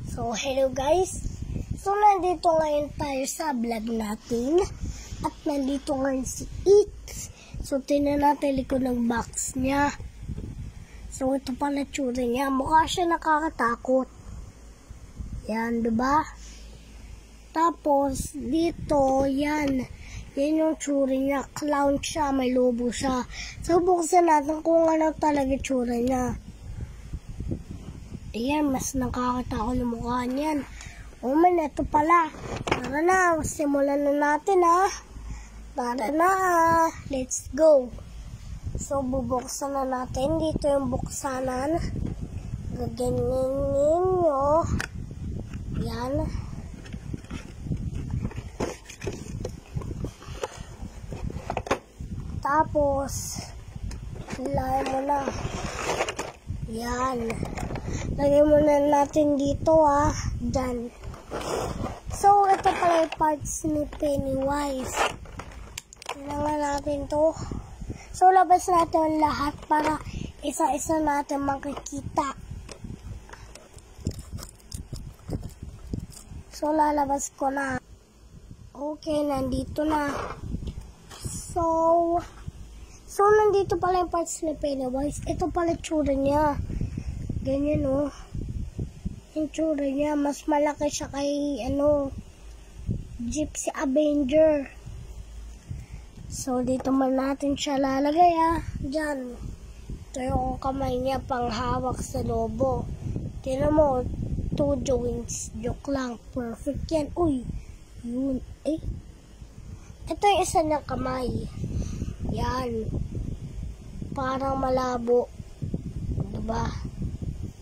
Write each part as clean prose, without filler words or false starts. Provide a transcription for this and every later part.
So, hello guys. So, nandito ngayon tayo sa vlog natin. At nandito ngayon si It. So, tingnan natin likod ng box niya. So, ito pala tsura niya. Mukha siya nakakatakot. Yan, diba? Tapos, dito, yan. Yan yung tsura niya. Clown siya, may lobo siya. So, buksan natin kung ano talaga tsura niya. Ayan, mas nakakatakot yung mukha niyan. Oh man, ito pala. Tara na, simulan na natin ha. Tara na, let's go. So, bubuksan na natin. Dito yung buksanan. Gaganyan ninyo. Yan. Tapos, ilay mo na. Yan. Lagay muna natin dito dyan. So, ito pala yung parts ni Pennywise. Kailangan natin to. So, labas natin lahat para isa-isa natin makikita. So, lalabas ko na. Okay, nandito na. So, nandito pala yung parts ni Pennywise. Ito pala tsura niya. Ganyan yung tsura niya. Mas malaki siya kay Gypsy Avenger. So dito man natin siya lalagay dyan. Ito yung kamay niya panghawak sa lobo. Tignan mo, 2 joints. Joke lang. Perfect yan. Uy, yun. Ito yung isa niyang kamay. Yan. Parang malabo. Diba?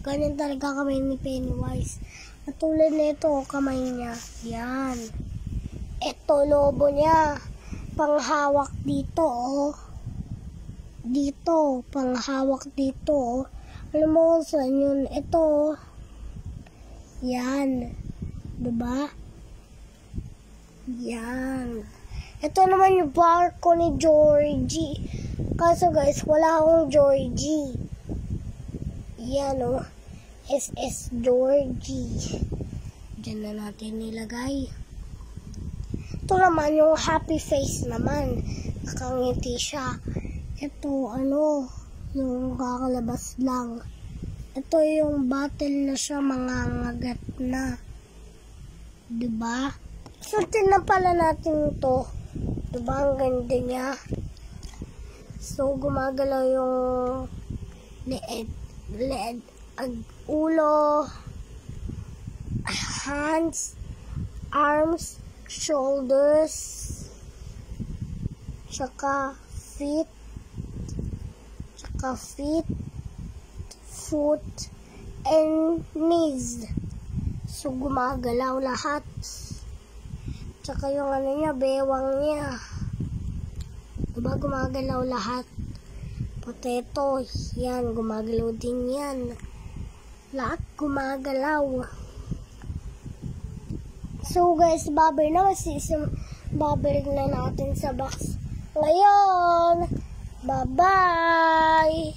Ganyan talaga kamay ni Pennywise. Katulad na ito, kamay niya. Yan. Ito, lobo niya. Panghawak dito, Dito, panghawak dito, Alam mo kung saan yun? Ito, Yan. Diba? Yan. Ito naman yung barko ni Georgie. Kaso guys, wala akong Georgie. Yan SS Georgie. Diyan na natin nilagay. Ito naman yung happy face naman. Nakangiti siya. Ito yung kakalabas lang. Ito yung battle na siya, mangangagat na. Diba? So, tingnan pala natin ito. Diba? Ang ganda niya. So, gumagalaw yung leeg, ulo, hands, arms, shoulders, tsaka feet, foot, and knees. So, gumagalaw lahat. Tsaka yung niya, bewang niya. Diba gumagalaw lahat? Potato, yan, gumagalaw din yan. Lahat gumagalaw. So guys, babalik na natin sa box ngayon. Bye-bye!